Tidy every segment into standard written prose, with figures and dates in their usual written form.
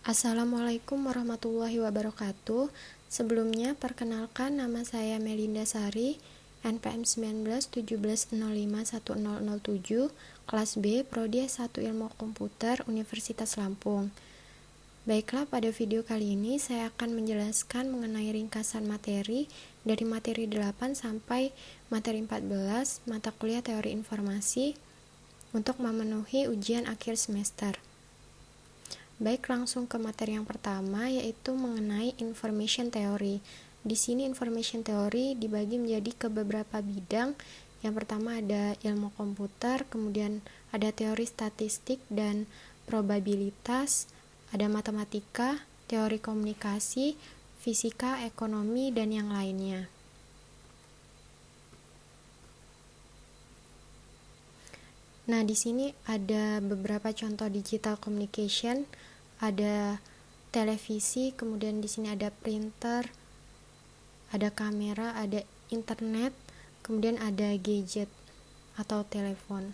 Assalamualaikum warahmatullahi wabarakatuh. Sebelumnya, perkenalkan nama saya Melinda Sari, NPM 1917051007, kelas B, Prodi S1 Ilmu Komputer, Universitas Lampung. Baiklah, pada video kali ini saya akan menjelaskan mengenai ringkasan materi dari materi 8 sampai materi 14 mata kuliah Teori Informasi untuk memenuhi ujian akhir semester. Baik, langsung ke materi yang pertama, yaitu mengenai information theory. Di sini information theory dibagi menjadi ke beberapa bidang. Yang pertama ada ilmu komputer, kemudian ada teori statistik dan probabilitas, ada matematika, teori komunikasi, fisika, ekonomi, dan yang lainnya. Nah, di sini ada beberapa contoh digital communication, ada televisi, kemudian di sini ada printer, ada kamera, ada internet, kemudian ada gadget atau telepon.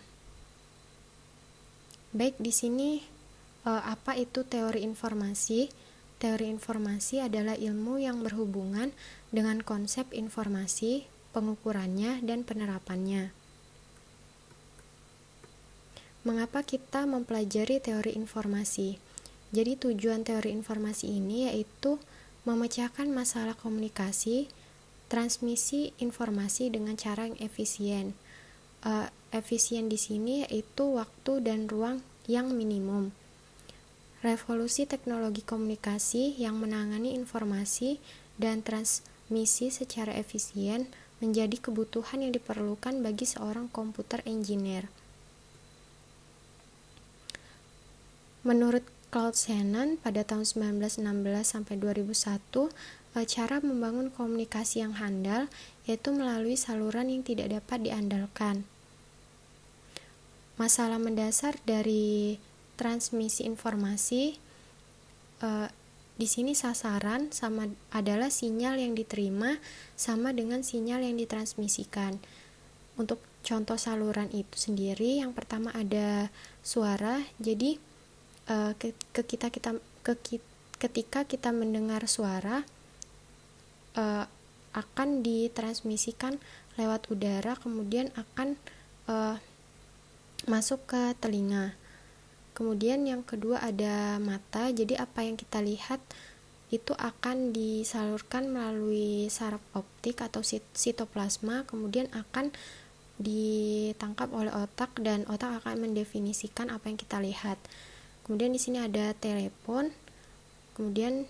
Baik, di sini apa itu teori informasi? Teori informasi adalah ilmu yang berhubungan dengan konsep informasi, pengukurannya, dan penerapannya. Mengapa kita mempelajari teori informasi? Jadi tujuan teori informasi ini yaitu memecahkan masalah komunikasi, transmisi informasi dengan cara yang efisien. Efisien di sini yaitu waktu dan ruang yang minimum. Revolusi teknologi komunikasi yang menangani informasi dan transmisi secara efisien menjadi kebutuhan yang diperlukan bagi seorang komputer engineer. Menurut Claude Shannon pada tahun 1916 sampai 2001, cara membangun komunikasi yang handal yaitu melalui saluran yang tidak dapat diandalkan. Masalah mendasar dari transmisi informasi di sini sasaran adalah sinyal yang diterima sama dengan sinyal yang ditransmisikan. Untuk contoh saluran itu sendiri, yang pertama ada suara. Jadi ketika kita mendengar suara akan ditransmisikan lewat udara, kemudian akan masuk ke telinga. Kemudian yang kedua ada mata. Jadi apa yang kita lihat itu akan disalurkan melalui saraf optik atau sitoplasma, kemudian akan ditangkap oleh otak dan otak akan mendefinisikan apa yang kita lihat. Kemudian di sini ada telepon, kemudian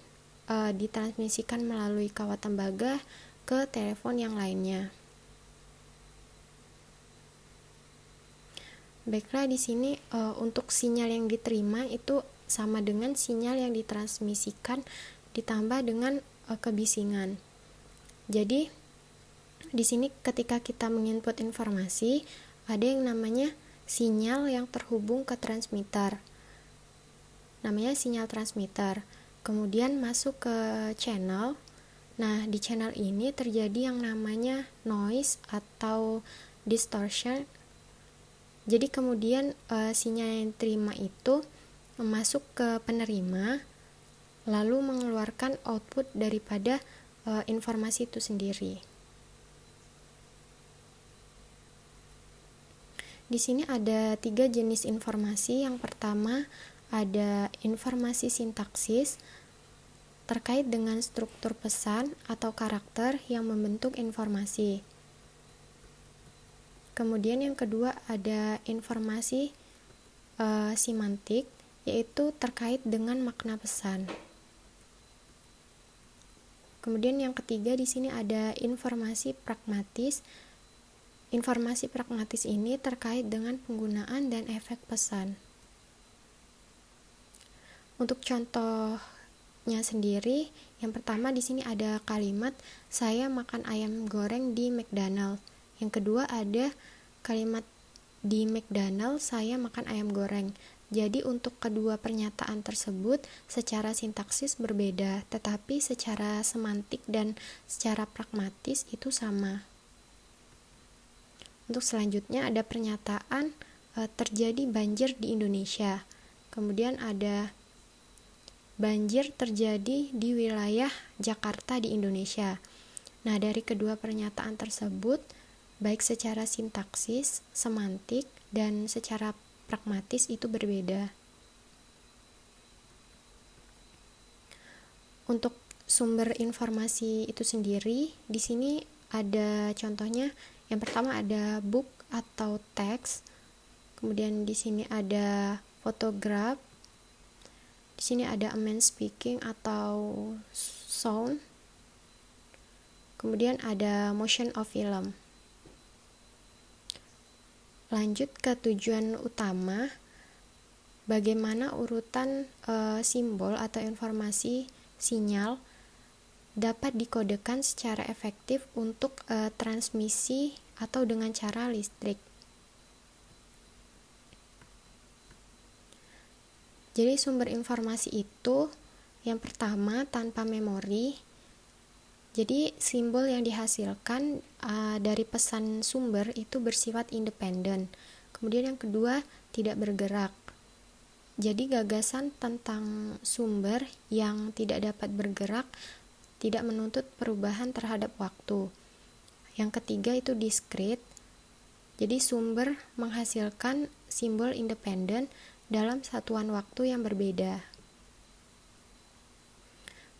ditransmisikan melalui kawat tembaga ke telepon yang lainnya. Baiklah, di sini untuk sinyal yang diterima itu sama dengan sinyal yang ditransmisikan ditambah dengan kebisingan. Jadi di sini ketika kita menginput informasi, ada yang namanya sinyal yang terhubung ke transmitter. Namanya sinyal transmitter. Kemudian masuk ke channel. Nah, di channel ini terjadi yang namanya noise atau distortion. Jadi kemudian sinyal yang diterima itu masuk ke penerima, lalu mengeluarkan output daripada informasi itu sendiri. Di sini ada 3 jenis informasi. Yang pertama ada informasi sintaksis terkait dengan struktur pesan atau karakter yang membentuk informasi. Kemudian yang kedua ada informasi semantik, yaitu terkait dengan makna pesan. Kemudian yang ketiga di sini ada informasi pragmatis. Informasi pragmatis ini terkait dengan penggunaan dan efek pesan. Untuk contohnya sendiri, yang pertama di sini ada kalimat saya makan ayam goreng di McDonald. Yang kedua ada kalimat di McDonald saya makan ayam goreng. Jadi untuk kedua pernyataan tersebut secara sintaksis berbeda, tetapi secara semantik dan secara pragmatis itu sama. Untuk selanjutnya ada pernyataan terjadi banjir di Indonesia. Kemudian ada banjir terjadi di wilayah Jakarta di Indonesia. Nah, dari kedua pernyataan tersebut, baik secara sintaksis, semantik, dan secara pragmatis itu berbeda. Untuk sumber informasi itu sendiri, di sini ada contohnya. Yang pertama ada book atau teks, kemudian di sini ada photograph, di sini ada a man speaking atau sound, kemudian ada motion of film. Lanjut ke tujuan utama, bagaimana urutan simbol atau informasi sinyal dapat dikodekan secara efektif untuk transmisi atau dengan cara listrik. Jadi sumber informasi itu yang pertama tanpa memori. Jadi simbol yang dihasilkan dari pesan sumber itu bersifat independen. Kemudian yang kedua tidak bergerak. Jadi gagasan tentang sumber yang tidak dapat bergerak tidak menuntut perubahan terhadap waktu. Yang ketiga itu diskrit. Jadi sumber menghasilkan simbol independen dalam satuan waktu yang berbeda.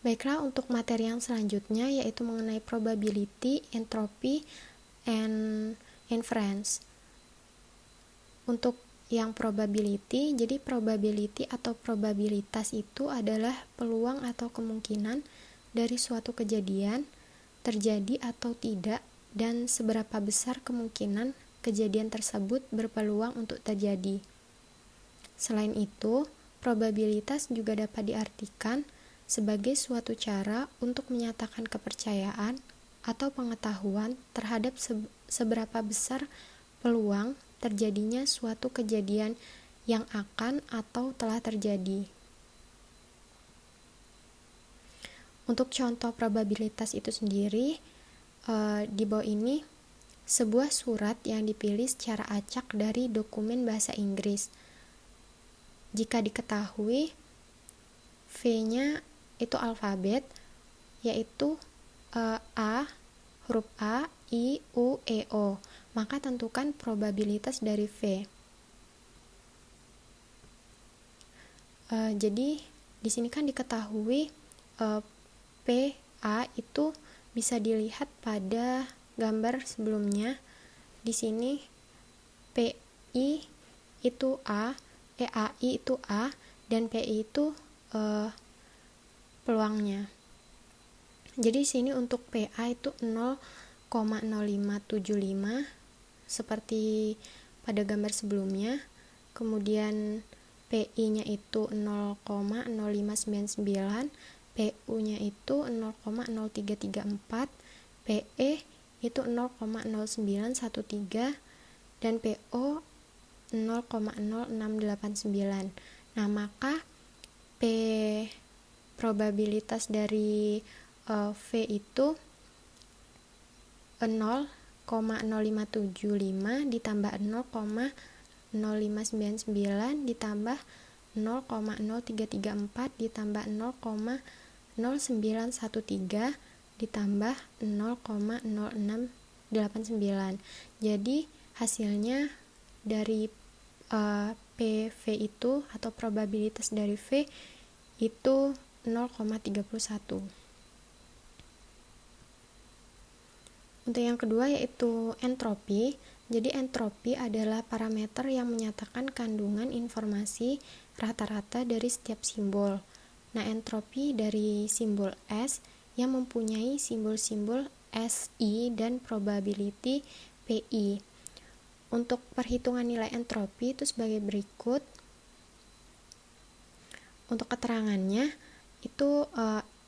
Baiklah, untuk materi yang selanjutnya yaitu mengenai probability, entropy, and inference. Untuk yang probability, jadi probability atau probabilitas itu adalah peluang atau kemungkinan dari suatu kejadian terjadi atau tidak dan seberapa besar kemungkinan kejadian tersebut berpeluang untuk terjadi. Selain itu, probabilitas juga dapat diartikan sebagai suatu cara untuk menyatakan kepercayaan atau pengetahuan terhadap seberapa besar peluang terjadinya suatu kejadian yang akan atau telah terjadi. Untuk contoh probabilitas itu sendiri, di bawah ini sebuah surat yang dipilih secara acak dari dokumen bahasa Inggris. Jika diketahui V-nya itu alfabet, yaitu huruf A, I, U, E, O, maka tentukan probabilitas dari V. Jadi di sini kan diketahui P, A itu bisa dilihat pada gambar sebelumnya. Di sini PI itu A, EAI itu A, dan PI itu peluangnya. Jadi sini untuk PA itu 0,0575 seperti pada gambar sebelumnya. Kemudian PI-nya itu 0,0599, PU-nya itu 0,0334, PE itu 0,0913, dan PO 0,0689. Nah, maka P probabilitas dari V itu 0,0575 ditambah 0,0599 ditambah 0,0334 ditambah 0,0913 ditambah 0,0689. Jadi hasilnya dari PV itu atau probabilitas dari V itu 0,31. Untuk yang kedua yaitu entropi. Jadi entropi adalah parameter yang menyatakan kandungan informasi rata-rata dari setiap simbol. Nah, entropi dari simbol S yang mempunyai simbol-simbol SI dan probability PI. Untuk perhitungan nilai entropi itu sebagai berikut. Untuk keterangannya itu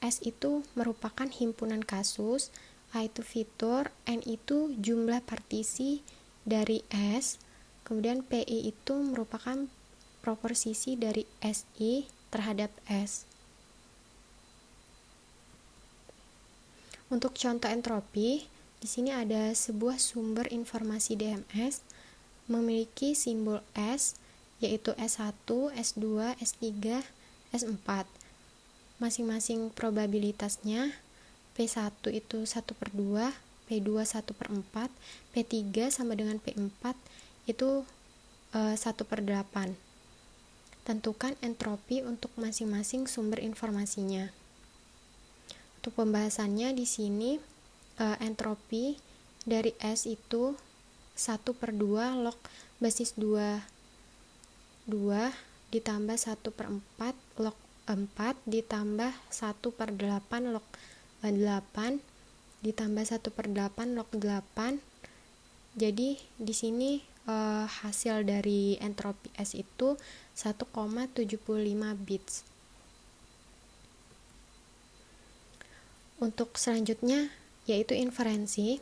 S itu merupakan himpunan kasus, A itu fitur, N itu jumlah partisi dari S, kemudian PI itu merupakan proporsi dari SI terhadap S. Untuk contoh entropi, di sini ada sebuah sumber informasi DMS memiliki simbol S, yaitu S1, S2, S3, S4. masing-masing probabilitasnya. P1 itu 1/2, P2 1/4, P3 sama dengan P4 itu 1/8. Tentukan entropi untuk masing-masing sumber informasinya. Untuk pembahasannya di sini entropi dari S itu 1/2 log basis 2 ditambah 1/4 log 4 ditambah 1/8 log 8 ditambah 1/8 log 8. Jadi di sini hasil dari entropi S itu 1,75 bits. Untuk selanjutnya yaitu inferensi.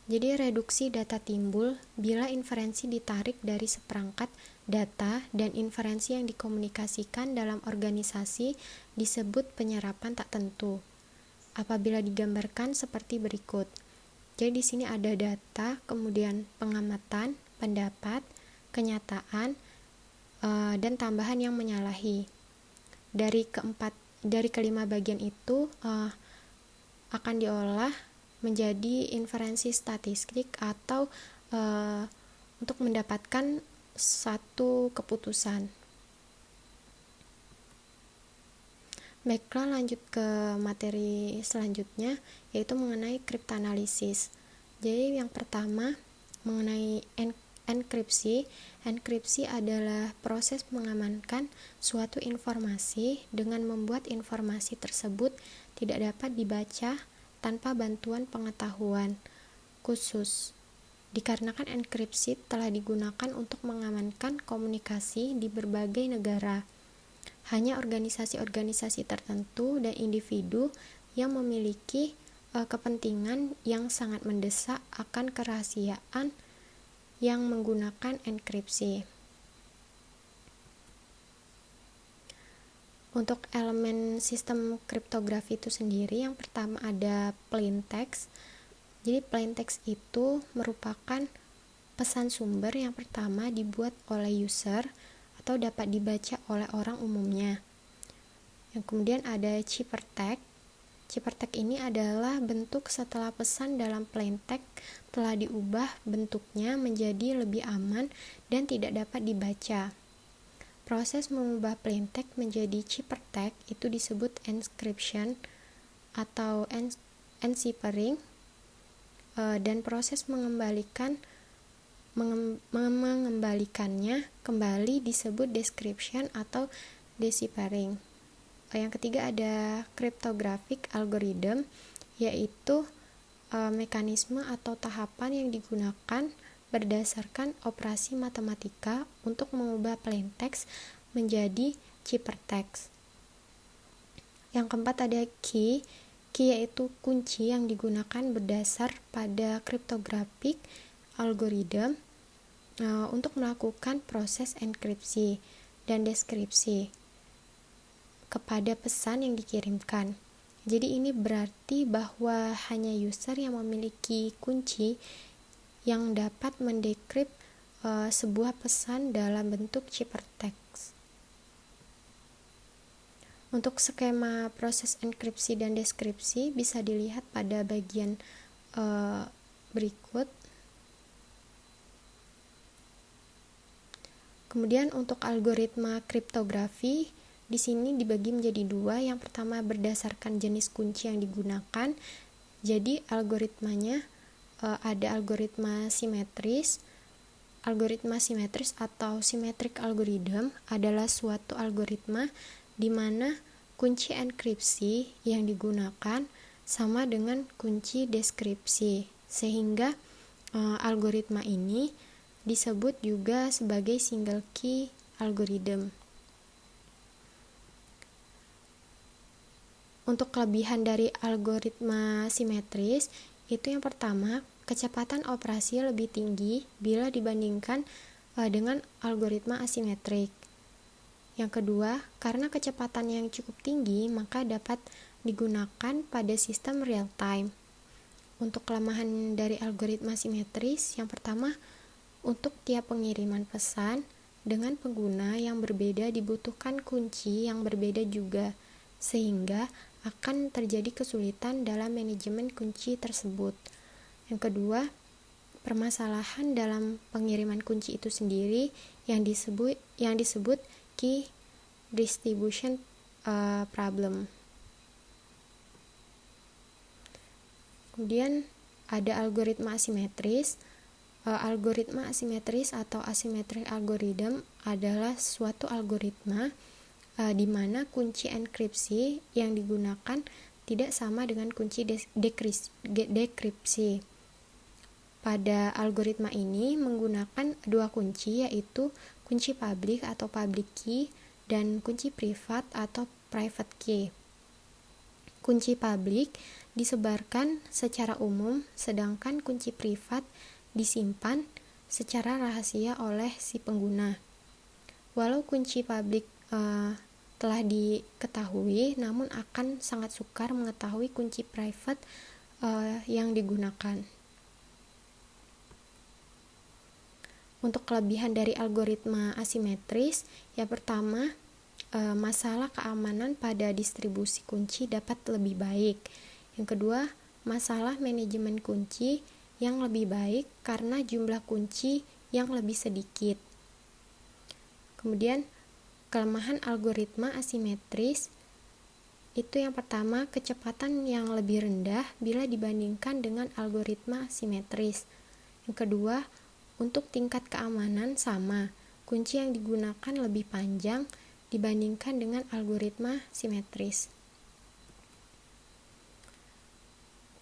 Jadi reduksi data timbul bila inferensi ditarik dari seperangkat data dan inferensi yang dikomunikasikan dalam organisasi disebut penyerapan tak tentu. Apabila digambarkan seperti berikut. Jadi di sini ada data, kemudian pengamatan, pendapat, kenyataan, dan tambahan yang menyalahi. Dari kelima bagian itu akan diolah menjadi inferensi statistik atau untuk mendapatkan satu keputusan. Baiklah, lanjut ke materi selanjutnya, yaitu mengenai kriptoanalisis. Jadi yang pertama mengenai enkripsi. Enkripsi adalah proses mengamankan suatu informasi dengan membuat informasi tersebut tidak dapat dibaca tanpa bantuan pengetahuan khusus. Dikarenakan enkripsi telah digunakan untuk mengamankan komunikasi di berbagai negara. Hanya organisasi-organisasi tertentu dan individu yang memiliki kepentingan yang sangat mendesak akan kerahasiaan yang menggunakan enkripsi. Untuk elemen sistem kriptografi itu sendiri, yang pertama ada plain text. Jadi plain text itu merupakan pesan sumber yang pertama dibuat oleh user atau dapat dibaca oleh orang umumnya. Yang kemudian ada ciphertext. Ciphertext ini adalah bentuk setelah pesan dalam plain text telah diubah bentuknya menjadi lebih aman dan tidak dapat dibaca. Proses mengubah plain text menjadi ciphertext itu disebut encryption atau enciphering, dan proses mengembalikannya kembali disebut decryption atau deciphering. Yang ketiga ada cryptographic algorithm, yaitu mekanisme atau tahapan yang digunakan berdasarkan operasi matematika untuk mengubah plain text menjadi ciphertext. Yang keempat ada key. Key yaitu kunci yang digunakan berdasar pada cryptographic algorithm untuk melakukan proses enkripsi dan deskripsi kepada pesan yang dikirimkan. Jadi ini berarti bahwa hanya user yang memiliki kunci yang dapat mendekrip sebuah pesan dalam bentuk ciphertext. Untuk skema proses enkripsi dan deskripsi bisa dilihat pada bagian berikut. Kemudian untuk algoritma kriptografi di sini dibagi menjadi dua. Yang pertama berdasarkan jenis kunci yang digunakan. Jadi algoritmanya ada algoritma simetris. Algoritma simetris atau symmetric algorithm adalah suatu algoritma di mana kunci enkripsi yang digunakan sama dengan kunci deskripsi, sehingga algoritma ini disebut juga sebagai single key algorithm. Untuk kelebihan dari algoritma simetris itu yang pertama, kecepatan operasi lebih tinggi bila dibandingkan dengan algoritma asimetrik. Yang kedua, karena kecepatan yang cukup tinggi, maka dapat digunakan pada sistem real time. Untuk kelemahan dari algoritma simetris, yang pertama, untuk tiap pengiriman pesan dengan pengguna yang berbeda dibutuhkan kunci yang berbeda juga. sehingga akan terjadi kesulitan dalam manajemen kunci tersebut. Yang kedua, permasalahan dalam pengiriman kunci itu sendiri yang disebut key distribution problem. Kemudian ada algoritma asimetris. Algoritma asimetris atau asymmetric algorithm adalah suatu algoritma di mana kunci enkripsi yang digunakan tidak sama dengan kunci dekripsi. Pada algoritma ini menggunakan dua kunci, yaitu kunci public atau public key dan kunci privat atau private key. Kunci public disebarkan secara umum, sedangkan kunci privat disimpan secara rahasia oleh si pengguna. Walau kunci publik telah diketahui, namun akan sangat sukar mengetahui kunci private yang digunakan. Untuk kelebihan dari algoritma asimetris, yang pertama, masalah keamanan pada distribusi kunci dapat lebih baik. Yang kedua, masalah manajemen kunci yang lebih baik karena jumlah kunci yang lebih sedikit. Kemudian, kelemahan algoritma asimetris itu yang pertama, kecepatan yang lebih rendah bila dibandingkan dengan algoritma simetris. Yang kedua, untuk tingkat keamanan sama, kunci yang digunakan lebih panjang dibandingkan dengan algoritma simetris.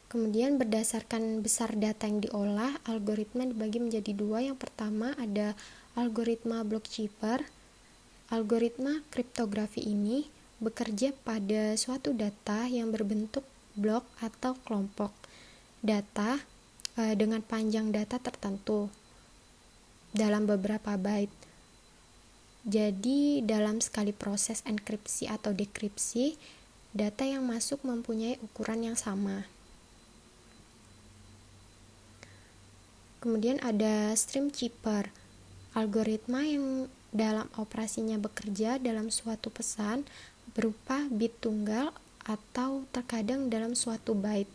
Kemudian berdasarkan besar data yang diolah, algoritma dibagi menjadi dua. Yang pertama ada algoritma Blockkeeper. Algoritma kriptografi ini bekerja pada suatu data yang berbentuk blok atau kelompok data dengan panjang data tertentu dalam beberapa byte. Jadi dalam sekali proses enkripsi atau dekripsi, data yang masuk mempunyai ukuran yang sama. Kemudian ada Streamkeeper, algoritma yang dalam operasinya bekerja dalam suatu pesan berupa bit tunggal atau terkadang dalam suatu byte.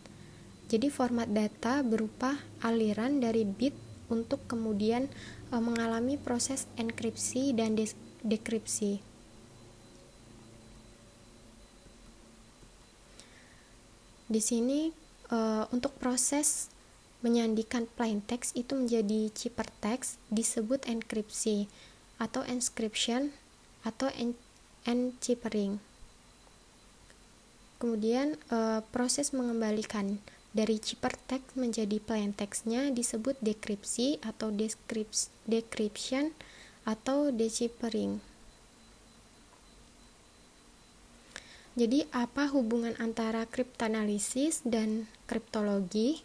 Jadi format data berupa aliran dari bit untuk kemudian mengalami proses enkripsi dan dekripsi. Di sini untuk proses menyandikan plain text itu menjadi ciphertext disebut enkripsi atau encryption atau enciphering. Kemudian proses mengembalikan dari ciphertext menjadi plain text-nya disebut dekripsi atau decryption atau deciphering. Jadi apa hubungan antara kriptanalisis dan kriptologi?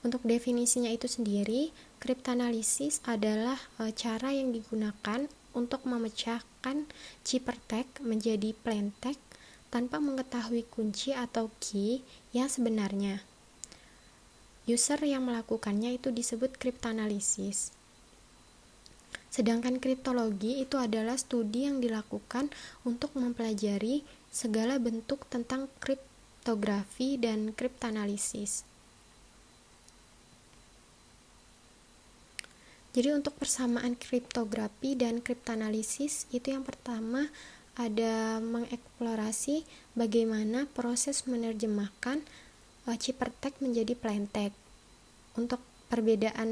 Untuk definisinya itu sendiri, kriptanalisis adalah cara yang digunakan untuk memecahkan ciphertext menjadi plain text tanpa mengetahui kunci atau key yang sebenarnya. User yang melakukannya itu disebut kriptanalisis. Sedangkan kriptologi itu adalah studi yang dilakukan untuk mempelajari segala bentuk tentang kriptografi dan kriptanalisis. Jadi untuk persamaan kriptografi dan kriptanalisis itu yang pertama ada mengeksplorasi bagaimana proses menerjemahkan ciphertext menjadi plain text. Untuk perbedaan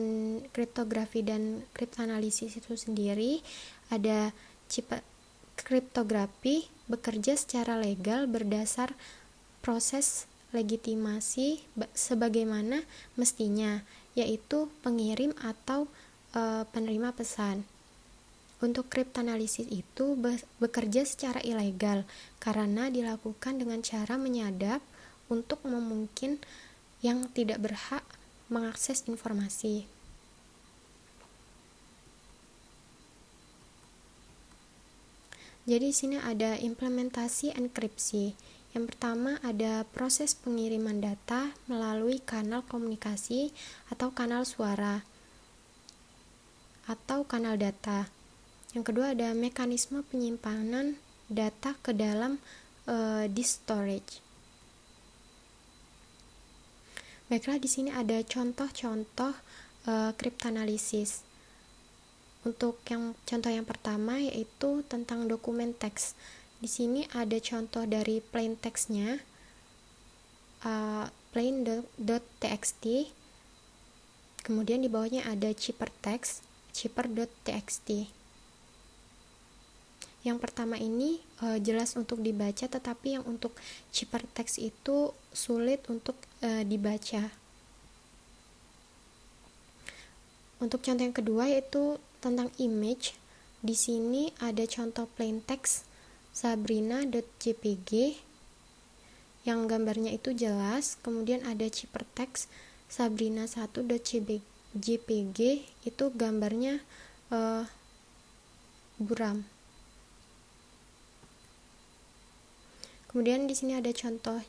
kriptografi dan kriptanalisis itu sendiri ada kriptografi bekerja secara legal berdasar proses legitimasi sebagaimana mestinya, yaitu pengirim atau penerima pesan. Untuk kriptanalisis itu bekerja secara ilegal karena dilakukan dengan cara menyadap untuk memungkinkan yang tidak berhak mengakses informasi. Jadi di sini ada implementasi enkripsi. Yang pertama ada proses pengiriman data melalui kanal komunikasi atau kanal suara atau kanal data. Yang kedua ada mekanisme penyimpanan data ke dalam disk storage. Baiklah, di sini ada contoh-contoh cryptanalysis. Untuk contoh yang pertama yaitu tentang dokumen teks. Di sini ada contoh dari plain text-nya, plain.txt. Kemudian di bawahnya ada ciphertext, cipher.txt. Yang pertama ini jelas untuk dibaca, tetapi yang untuk ciphertext itu sulit untuk dibaca. Untuk contoh yang kedua yaitu tentang image. Di sini ada contoh plain text sabrina.jpg yang gambarnya itu jelas. Kemudian ada ciphertext sabrina1.jpg, itu gambarnya buram. Kemudian di sini ada contoh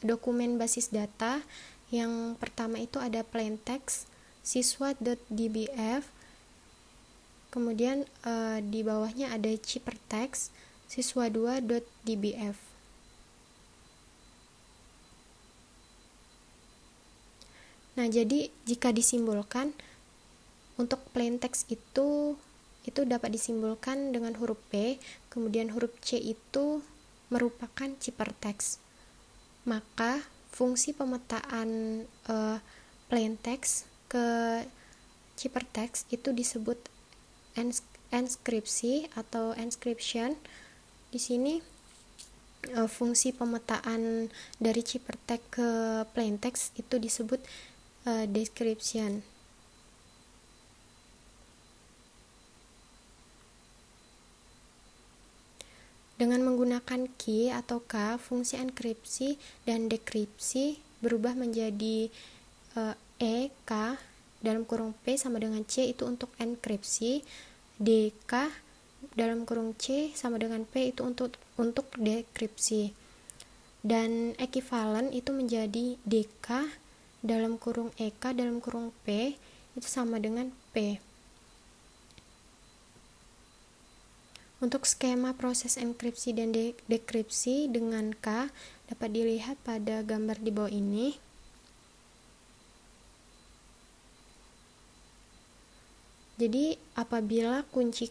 dokumen basis data. Yang pertama itu ada plain text siswa.dbf. Kemudian di bawahnya ada ciphertext siswa2.dbf. Nah, jadi jika disimbolkan untuk plain text itu dapat disimbolkan dengan huruf P, kemudian huruf C itu merupakan ciphertext. Maka fungsi pemetaan plain text ke ciphertext itu disebut enskripsi atau encryption. Di sini fungsi pemetaan dari ciphertext ke plain text itu disebut decryption. Dengan menggunakan key atau K, fungsi enkripsi dan dekripsi berubah menjadi E, K dalam kurung P sama dengan C itu untuk enkripsi, DK dalam kurung C sama dengan P itu untuk dekripsi. Dan ekivalen itu menjadi DK dalam kurung EK dalam kurung P itu sama dengan P. Untuk skema proses enkripsi dan dekripsi dengan K dapat dilihat pada gambar di bawah ini. Jadi apabila kunci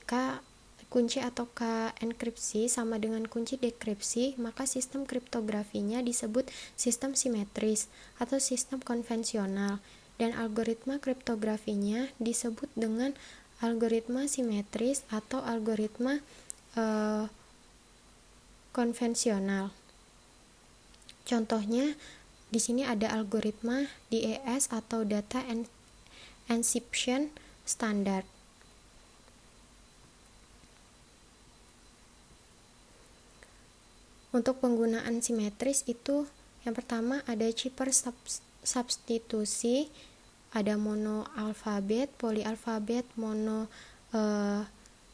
atau K enkripsi sama dengan kunci dekripsi, maka sistem kriptografinya disebut sistem simetris atau sistem konvensional, dan algoritma kriptografinya disebut dengan algoritma simetris atau algoritma konvensional. Contohnya di sini ada algoritma DES atau Data Encryption Standard. Untuk penggunaan simetris itu yang pertama ada cipher substitusi, ada mono alfabet, polyalfabet, mono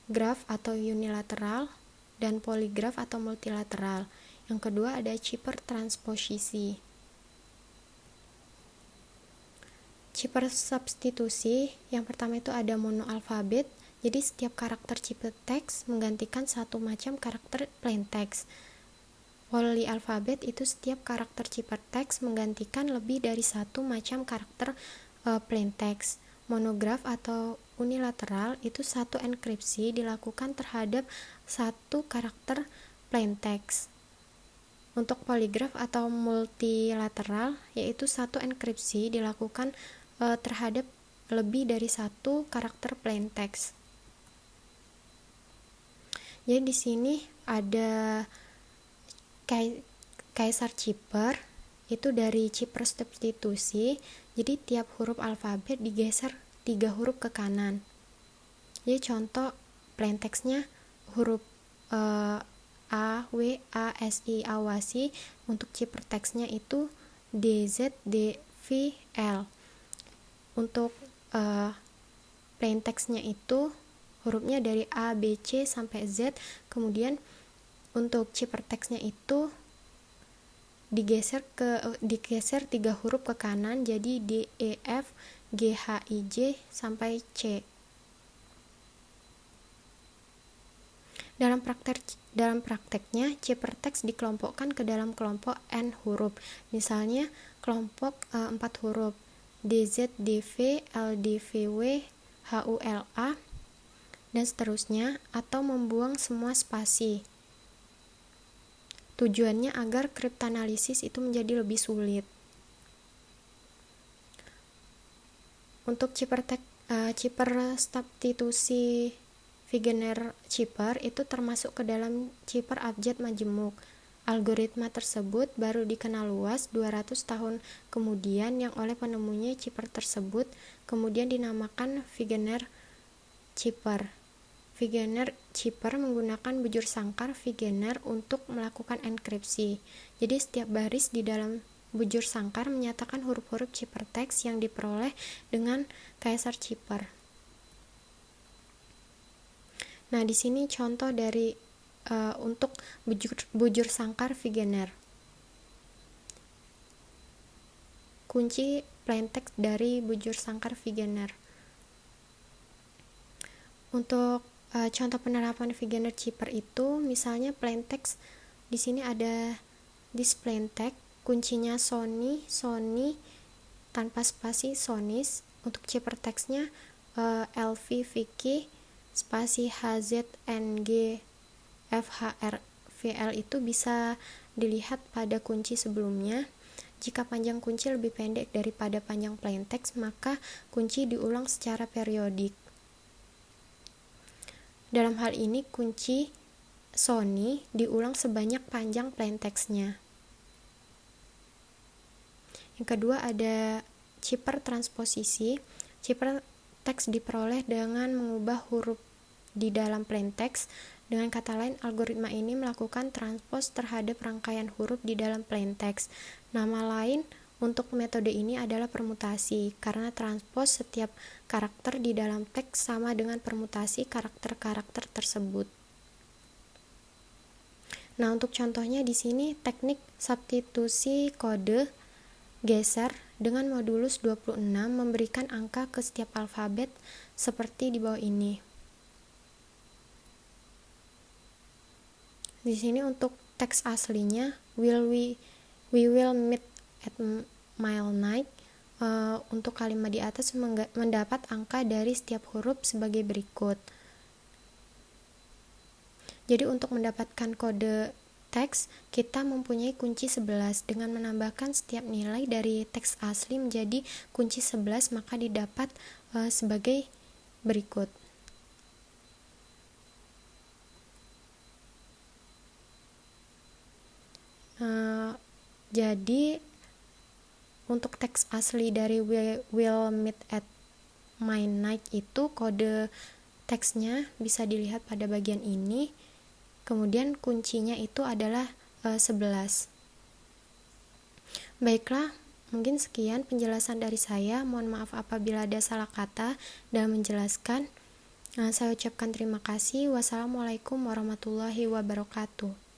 graf atau unilateral, dan poligraf atau multilateral. Yang kedua ada cipher transposisi. Cipher substitusi yang pertama itu ada mono alfabet, jadi setiap karakter ciphertext menggantikan satu macam karakter plain text. Polyalfabet itu setiap karakter ciphertext menggantikan lebih dari satu macam karakter plain text. Monograf atau unilateral itu satu enkripsi dilakukan terhadap satu karakter plain text. Untuk poligraf atau multilateral yaitu satu enkripsi dilakukan terhadap lebih dari satu karakter plain text. Jadi di sini ada Caesar cipher itu dari cipher substitusi, jadi tiap huruf alfabet digeser 3 huruf ke kanan. Jadi contoh plain text-nya huruf A, W, A, S, I, awasi. Untuk cipher text-nya itu D, Z, D, V, L. Untuk plain text-nya itu hurufnya dari A, B, C sampai Z. Kemudian untuk cipher text-nya itu digeser 3 huruf ke kanan, jadi D, E, F, G, H, I, J sampai C. Dalam prakteknya, ciphertext dikelompokkan ke dalam kelompok N huruf. Misalnya, kelompok 4 huruf DZ, DV, LDVW, HULA, dan seterusnya, atau membuang semua spasi. Tujuannya agar kriptanalisis itu menjadi lebih sulit. Untuk cipher substitusi Wegener cipher itu termasuk ke dalam cipher abjad majemuk. Algoritma tersebut baru dikenal luas 200 tahun kemudian yang oleh penemunya cipher tersebut kemudian dinamakan Wegener cipher. Wegener cipher menggunakan bujur sangkar Wegener untuk melakukan enkripsi. Jadi setiap baris di dalam bujur sangkar menyatakan huruf-huruf ciphertext yang diperoleh dengan Caesar cipher. Nah, di sini contoh dari untuk bujur sangkar Wegener. Kunci plaintext dari bujur sangkar Wegener. Untuk contoh penerapan Wegener cipher itu, misalnya plaintext di sini ada this plaintext, kuncinya Sony tanpa spasi Sonis. Untuk ciphertextnya LV Vicky spasi HZNG FHRVL itu bisa dilihat pada kunci sebelumnya. Jika panjang kunci lebih pendek daripada panjang plaintext, maka kunci diulang secara periodik. Dalam hal ini, kunci Sony diulang sebanyak panjang plaintextnya. Yang kedua ada cipher transposisi. Ciphertext diperoleh dengan mengubah huruf di dalam plaintext. Dengan kata lain, algoritma ini melakukan transpose terhadap rangkaian huruf di dalam plaintext. Nama lain untuk metode ini adalah permutasi, karena transpose setiap karakter di dalam teks sama dengan permutasi karakter-karakter tersebut. Nah, untuk contohnya di sini teknik substitusi kode geser dengan modulus 26 memberikan angka ke setiap alfabet seperti di bawah ini. Di sini untuk teks aslinya we will meet at mile night. Untuk kalimat di atas mendapat angka dari setiap huruf sebagai berikut. Jadi untuk mendapatkan kode teks, kita mempunyai kunci 11. Dengan menambahkan setiap nilai dari teks asli menjadi kunci 11, maka didapat sebagai berikut. Jadi untuk teks asli dari we will meet at my night itu kode teksnya bisa dilihat pada bagian ini. Kemudian kuncinya itu adalah 11. Baiklah, mungkin sekian penjelasan dari saya. Mohon maaf apabila ada salah kata dalam menjelaskan. Saya ucapkan terima kasih. Wassalamualaikum warahmatullahi wabarakatuh.